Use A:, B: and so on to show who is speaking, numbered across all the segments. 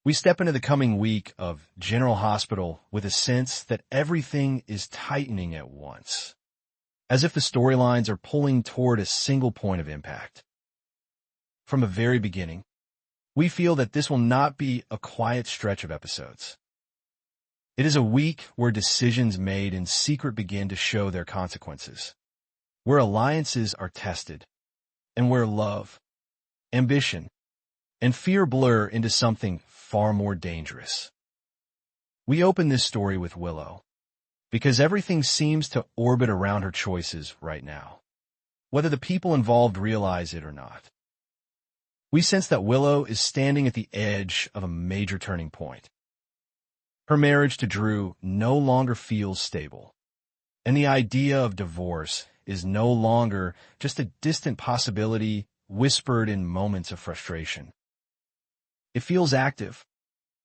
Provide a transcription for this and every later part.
A: We step into the coming week of General Hospital with a sense that everything is tightening at once, as if the storylines are pulling toward a single point of impact. From the very beginning, we feel that this will not be a quiet stretch of episodes. It is a week where decisions made in secret begin to show their consequences, where alliances are tested, and where love, ambition, and fear blur into something far more dangerous. We open this story with Willow, because everything seems to orbit around her choices right now, whether the people involved realize it or not. We sense that Willow is standing at the edge of a major turning point. Her marriage to Drew no longer feels stable, and the idea of divorce is no longer just a distant possibility whispered in moments of frustration. It feels active,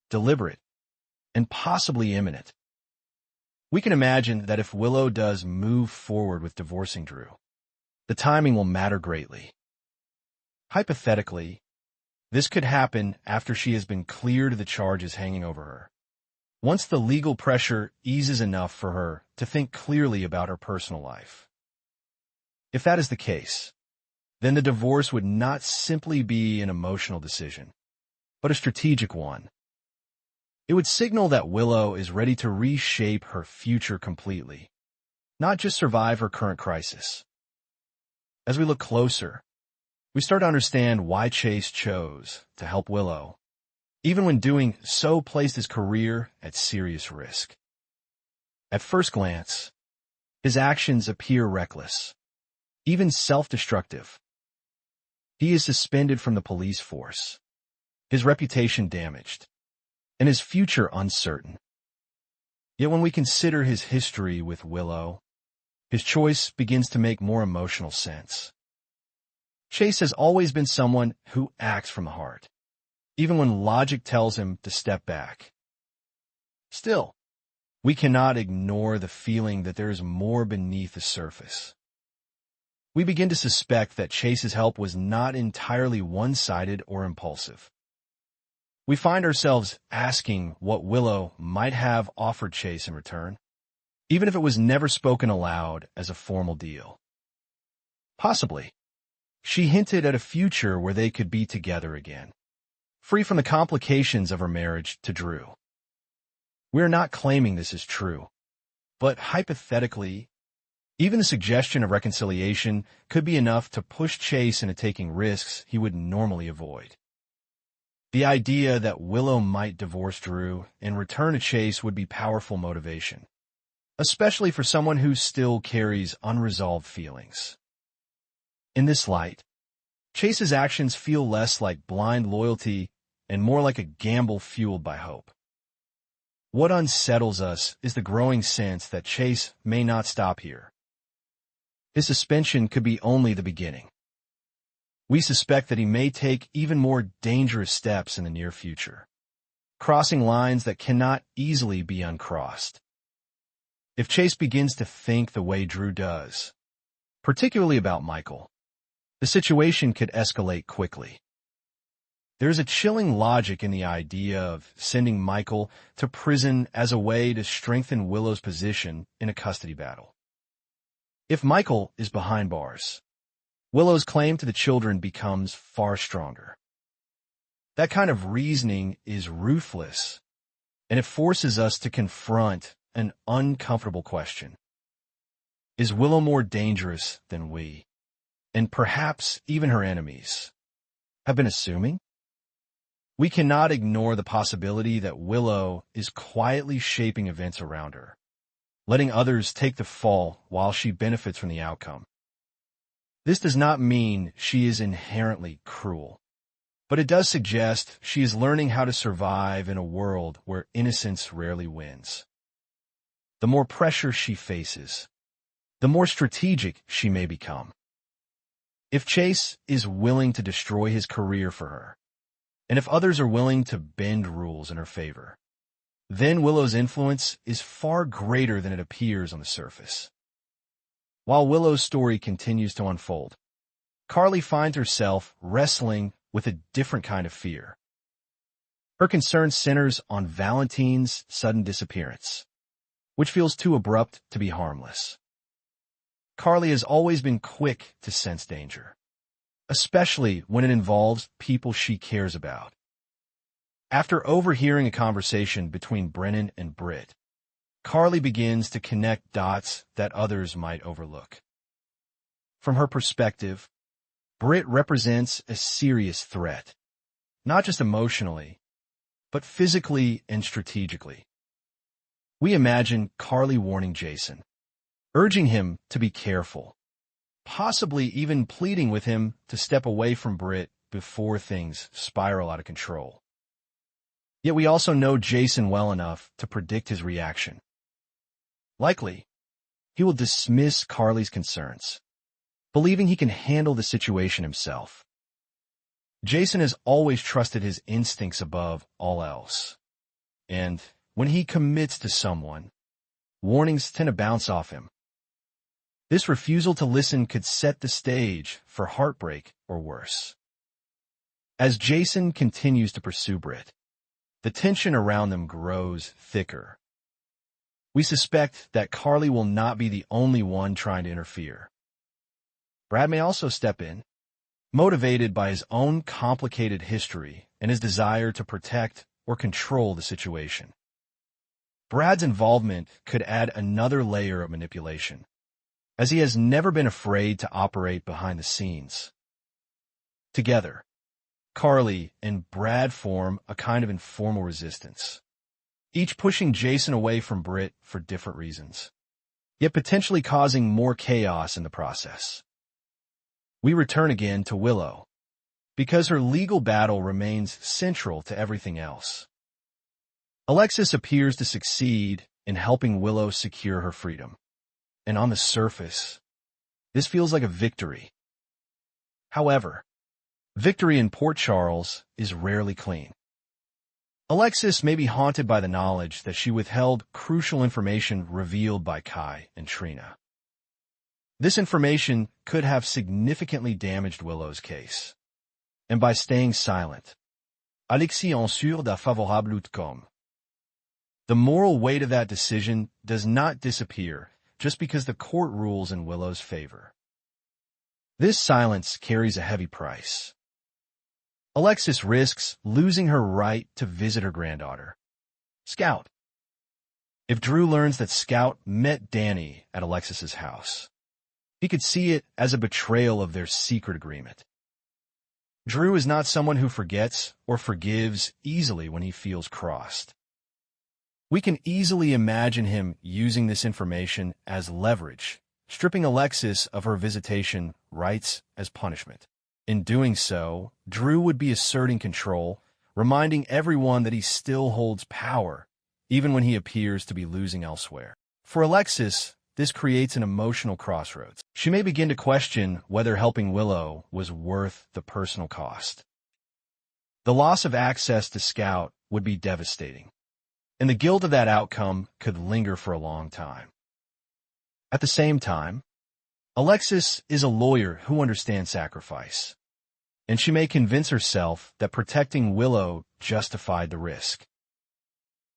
A: deliberate, and possibly imminent. We can imagine that if Willow does move forward with divorcing Drew, the timing will matter greatly. Hypothetically, this could happen after she has been cleared of the charges hanging over her, once the legal pressure eases enough for her to think clearly about her personal life. If that is the case, then the divorce would not simply be an emotional decision, but a strategic one. It would signal that Willow is ready to reshape her future completely, not just survive her current crisis. As we look closer, we start to understand why Chase chose to help Willow, even when doing so placed his career at serious risk. At first glance, his actions appear reckless, even self-destructive. He is suspended from the police force, his reputation damaged, and his future uncertain. Yet when we consider his history with Willow, his choice begins to make more emotional sense. Chase has always been someone who acts from the heart, even when logic tells him to step back. Still, we cannot ignore the feeling that there is more beneath the surface. We begin to suspect that Chase's help was not entirely one-sided or impulsive. We find ourselves asking what Willow might have offered Chase in return, even if it was never spoken aloud as a formal deal. Possibly, she hinted at a future where they could be together again, free from the complications of her marriage to Drew. We're not claiming this is true, but hypothetically, even the suggestion of reconciliation could be enough to push Chase into taking risks he would normally avoid. The idea that Willow might divorce Drew and return to Chase would be powerful motivation, especially for someone who still carries unresolved feelings. In this light, Chase's actions feel less like blind loyalty and more like a gamble fueled by hope. What unsettles us is the growing sense that Chase may not stop here. His suspension could be only the beginning. We suspect that he may take even more dangerous steps in the near future, crossing lines that cannot easily be uncrossed. If Chase begins to think the way Drew does, particularly about Michael, the situation could escalate quickly. There's a chilling logic in the idea of sending Michael to prison as a way to strengthen Willow's position in a custody battle. If Michael is behind bars, Willow's claim to the children becomes far stronger. That kind of reasoning is ruthless, and it forces us to confront an uncomfortable question. Is Willow more dangerous than we, and perhaps even her enemies, have been assuming? We cannot ignore the possibility that Willow is quietly shaping events around her, letting others take the fall while she benefits from the outcome. This does not mean she is inherently cruel, but it does suggest she is learning how to survive in a world where innocence rarely wins. The more pressure she faces, the more strategic she may become. If Chase is willing to destroy his career for her, and if others are willing to bend rules in her favor, then Willow's influence is far greater than it appears on the surface. While Willow's story continues to unfold, Carly finds herself wrestling with a different kind of fear. Her concern centers on Valentine's sudden disappearance, which feels too abrupt to be harmless. Carly has always been quick to sense danger, especially when it involves people she cares about. After overhearing a conversation between Brennan and Britt, Carly begins to connect dots that others might overlook. From her perspective, Britt represents a serious threat, not just emotionally, but physically and strategically. We imagine Carly warning Jason, urging him to be careful, possibly even pleading with him to step away from Britt before things spiral out of control. Yet we also know Jason well enough to predict his reaction. Likely, he will dismiss Carly's concerns, believing he can handle the situation himself. Jason has always trusted his instincts above all else, and when he commits to someone, warnings tend to bounce off him. This refusal to listen could set the stage for heartbreak or worse. As Jason continues to pursue Britt, the tension around them grows thicker. We suspect that Carly will not be the only one trying to interfere. Brad may also step in, motivated by his own complicated history and his desire to protect or control the situation. Brad's involvement could add another layer of manipulation, as he has never been afraid to operate behind the scenes. Together, Carly and Brad form a kind of informal resistance, each pushing Jason away from Britt for different reasons, yet potentially causing more chaos in the process. We return again to Willow, because her legal battle remains central to everything else. Alexis appears to succeed in helping Willow secure her freedom, and on the surface, this feels like a victory. However, victory in Port Charles is rarely clean. Alexis may be haunted by the knowledge that she withheld crucial information revealed by Kai and Trina. This information could have significantly damaged Willow's case. And by staying silent, Alexis ensure d'un favorable outcome. The moral weight of that decision does not disappear just because the court rules in Willow's favor. This silence carries a heavy price. Alexis risks losing her right to visit her granddaughter, Scout. If Drew learns that Scout met Danny at Alexis's house, he could see it as a betrayal of their secret agreement. Drew is not someone who forgets or forgives easily when he feels crossed. We can easily imagine him using this information as leverage, stripping Alexis of her visitation rights as punishment. In doing so, Drew would be asserting control, reminding everyone that he still holds power, even when he appears to be losing elsewhere. For Alexis, this creates an emotional crossroads. She may begin to question whether helping Willow was worth the personal cost. The loss of access to Scout would be devastating, and the guilt of that outcome could linger for a long time. At the same time, Alexis is a lawyer who understands sacrifice, and she may convince herself that protecting Willow justified the risk.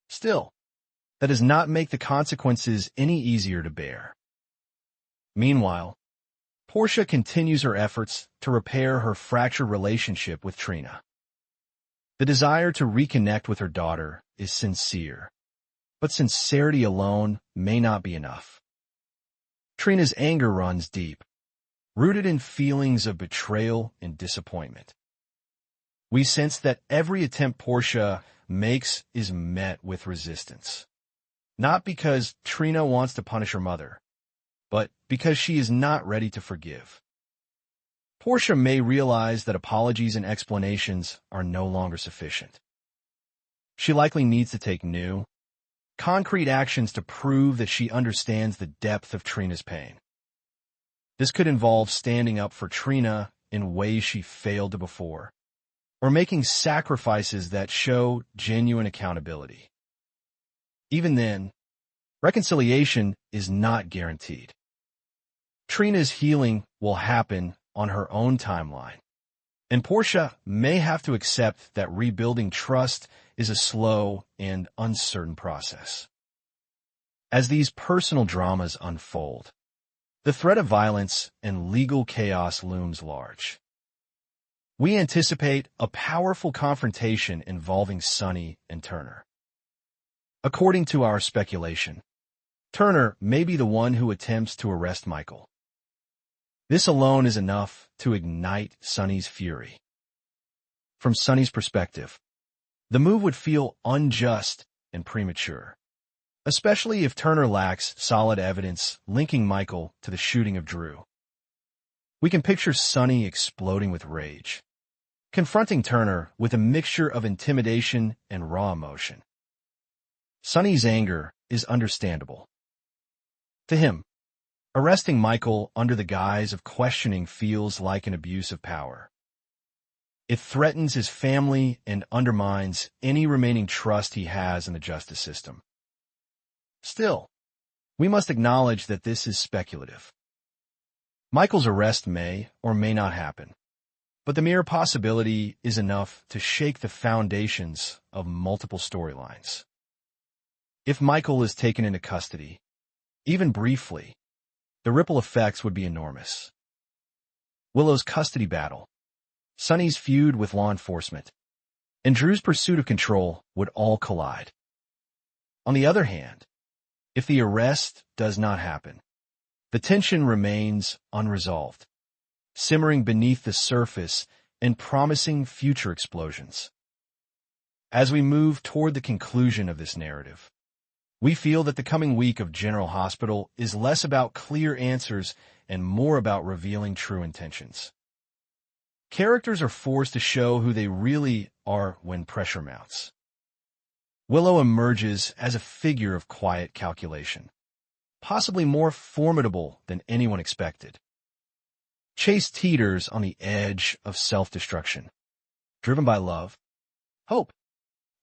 A: Still, that does not make the consequences any easier to bear. Meanwhile, Portia continues her efforts to repair her fractured relationship with Trina. The desire to reconnect with her daughter is sincere, but sincerity alone may not be enough. Trina's anger runs deep, rooted in feelings of betrayal and disappointment. We sense that every attempt Portia makes is met with resistance. Not because Trina wants to punish her mother, but because she is not ready to forgive. Portia may realize that apologies and explanations are no longer sufficient. She likely needs to take new, concrete actions to prove that she understands the depth of Trina's pain. This could involve standing up for Trina in ways she failed to before, or making sacrifices that show genuine accountability. Even then, reconciliation is not guaranteed. Trina's healing will happen on her own timeline, and Portia may have to accept that rebuilding trust is a slow and uncertain process. As these personal dramas unfold, the threat of violence and legal chaos looms large. We anticipate a powerful confrontation involving Sunny and Turner. According to our speculation, Turner may be the one who attempts to arrest Michael. This alone is enough to ignite Sunny's fury. From Sunny's perspective, the move would feel unjust and premature, especially if Turner lacks solid evidence linking Michael to the shooting of Drew. We can picture Sunny exploding with rage, confronting Turner with a mixture of intimidation and raw emotion. Sunny's anger is understandable. To him, arresting Michael under the guise of questioning feels like an abuse of power. It threatens his family and undermines any remaining trust he has in the justice system. Still, we must acknowledge that this is speculative. Michael's arrest may or may not happen, but the mere possibility is enough to shake the foundations of multiple storylines. If Michael is taken into custody, even briefly, the ripple effects would be enormous. Willow's custody battle, Sunny's feud with law enforcement, and Drew's pursuit of control would all collide. On the other hand, if the arrest does not happen, the tension remains unresolved, simmering beneath the surface and promising future explosions. As we move toward the conclusion of this narrative, we feel that the coming week of General Hospital is less about clear answers and more about revealing true intentions. Characters are forced to show who they really are when pressure mounts. Willow emerges as a figure of quiet calculation, possibly more formidable than anyone expected. Chase teeters on the edge of self-destruction, driven by love, hope,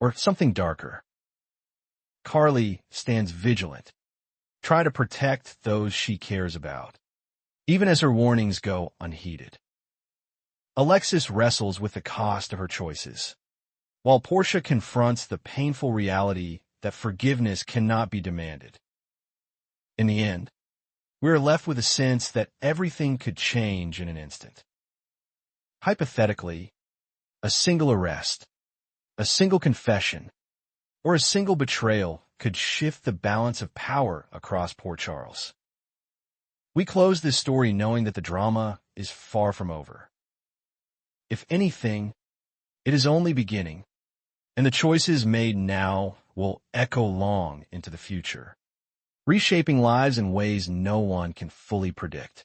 A: or something darker. Carly stands vigilant, trying to protect those she cares about, even as her warnings go unheeded. Alexis wrestles with the cost of her choices, while Portia confronts the painful reality that forgiveness cannot be demanded. In the end, we are left with a sense that everything could change in an instant. Hypothetically, a single arrest, a single confession, or a single betrayal could shift the balance of power across Port Charles. We close this story knowing that the drama is far from over. If anything, it is only beginning, and the choices made now will echo long into the future, reshaping lives in ways no one can fully predict.